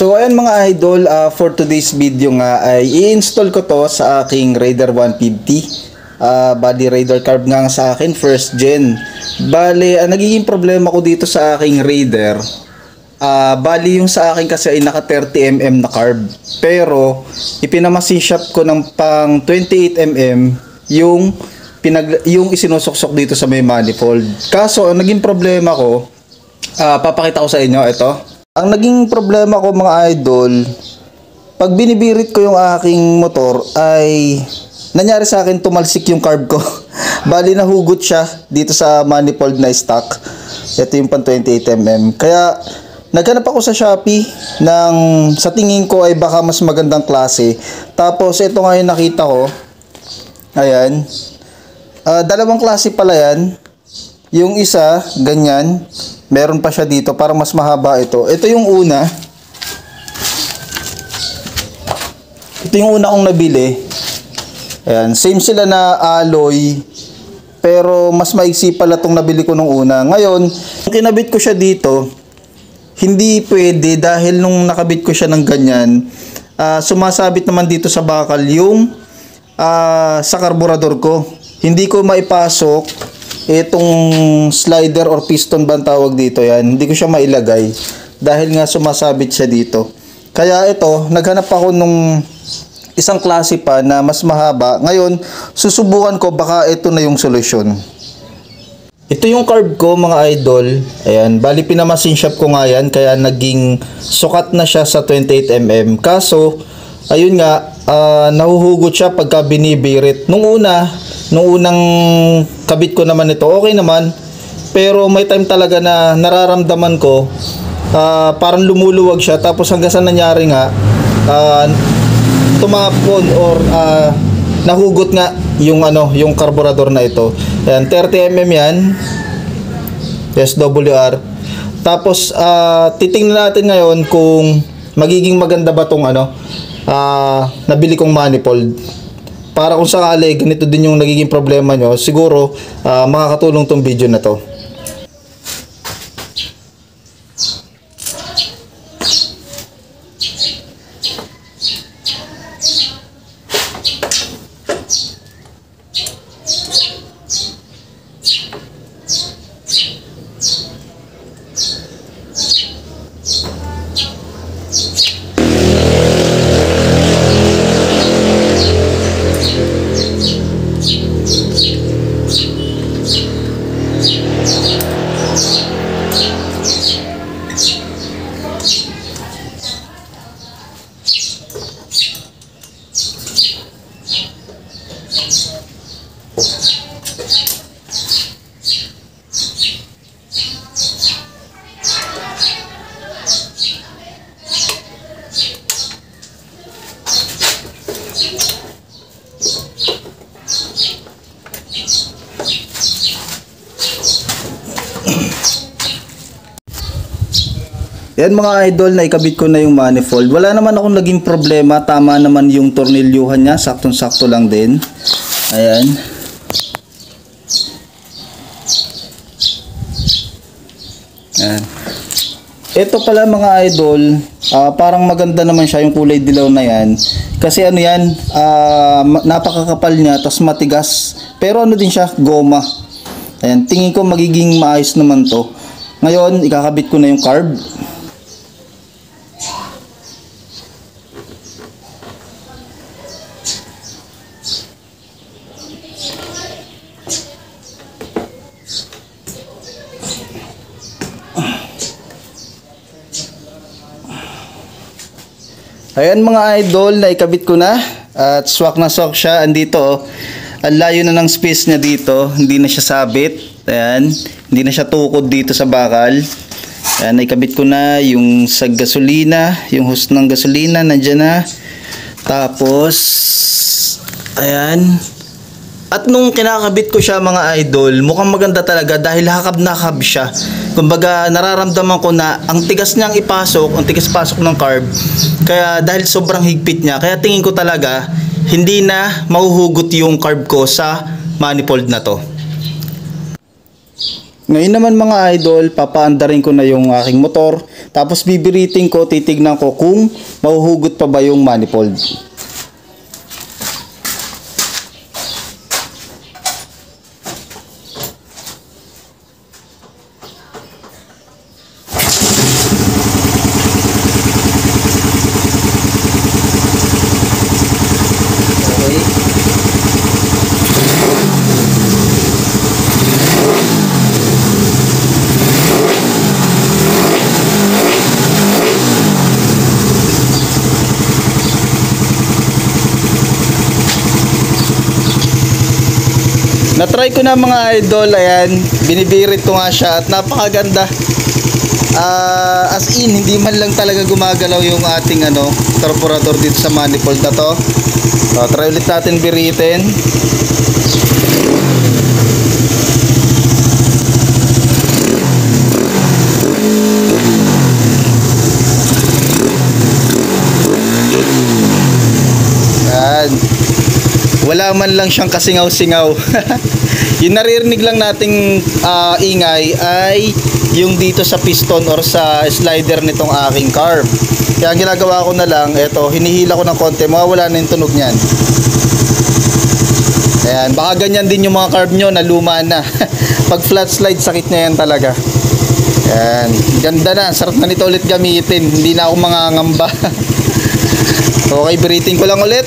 So ayan mga idol, for today's video nga ay i-install ko to sa aking Raider 150. Bali Raider carb nga sa akin, first gen. Bali, nagiging problema ko dito sa aking Raider. Bali yung sa akin kasi ay naka 30mm na carb. Pero ipinamasin shop ko ng pang 28mm yung isinusuksok dito sa may manifold. Kaso ang naging problema ko, papakita ko sa inyo ito. Ang naging problema ko mga idol, pag binibirit ko yung aking motor ay nangyari sa akin tumalsik yung carb ko. Bali nahugot siya dito sa manifold na stock. Ito yung pang 28mm. Kaya naghanap ako sa Shopee ng sa tingin ko ay baka mas magandang klase. Tapos ito nga yung nakita ko. Ayan. Dalawang klase pala yan. Yung isa, ganyan. Meron pa siya dito, parang mas mahaba ito. Ito yung una. Ito yung una kong nabili. Ayan, same sila na alloy. Pero mas maiksi pala itong nabili ko nung una. Ngayon, kinabit ko siya dito. Hindi pwede dahil nung nakabit ko siya ng ganyan, sumasabit naman dito sa bakal yung sa karburador ko. Hindi ko maipasok itong slider or piston ba ang tawag dito yan. Hindi ko siya mailagay dahil nga sumasabit siya dito. Kaya ito, naghanap ako nung isang klase pa na mas mahaba. Ngayon, susubukan ko baka ito na yung solusyon. Ito yung carb ko mga idol. Ayan, bali pinamasin shop ko nga yan kaya naging sukat na siya sa 28mm. Kaso, ayun nga, nahuhugot siya pagka binibirit. Nung unang kabit ko naman ito, okay naman. Pero may time talaga na nararamdaman ko, parang lumuluwag siya. Tapos hanggang sa nangyari nga, tumapon or nahugot nga yung karburador na ito. Ayan, 30mm yan. SWR. Tapos, titingnan natin ngayon kung magiging maganda ba tong nabili kong manifold. Para kung sakali ganito din yung nagiging problema nyo, siguro makakatulong tong video na to. Yan mga idol, naikabit ko na yung manifold. Wala naman akong naging problema. Tama naman yung tornilyuhan niya. Saktong-sakto lang din. Ayan. Ayan. Ito pala mga idol, parang maganda naman siya yung kulay dilaw na yan. Kasi ano yan, napakakapal niya, tas matigas. Pero ano din siya, goma. Ayan, tingin ko magiging maayos naman to. Ngayon, ikakabit ko na yung carb. Ayan mga idol, naikabit ko na at swak na swak siya. Andito oh. Ang layo na ng space niya dito, hindi na siya sabit. Ayan, hindi na siya tukod dito sa bakal. Ayan, naikabit ko na yung sa gasolina, yung hose ng gasolina nandiyan na. Tapos ayan. At nung kinakabit ko siya mga idol, mukhang maganda talaga dahil hakab na hakab siya. Kumbaga nararamdaman ko na ang tigas niyang ipasok, ang tigas pasok ng carb. Kaya dahil sobrang higpit niya, kaya tingin ko talaga hindi na mahuhugot yung carb ko sa manifold na to. Ngayon naman mga idol, papaandarin ko na yung aking motor. Tapos bibiriting ko, titignan ko kung mahuhugot pa ba yung manifold. Na-try ko na mga idol, ayan, binibirit ko nga siya at napakaganda. As in, hindi man lang talaga gumagalaw yung ating carburetor dito sa manifold na to. So, try ulit natin biritin. Ayan. Wala man lang siyang kasingaw-singaw. Yung naririnig lang nating ingay ay yung dito sa piston or sa slider nitong aking carb. Kaya ang ginagawa ko na lang, eto, hinihila ko ng konti, mawawala na yung tunog niyan. Ayan, baka ganyan din yung mga carb nyo na luma na. Pag flat slide, sakit na yan talaga. Ayan, ganda na, sarap na nito ulit gamitin, hindi na ako mangangamba. Okay, beriting ko lang ulit.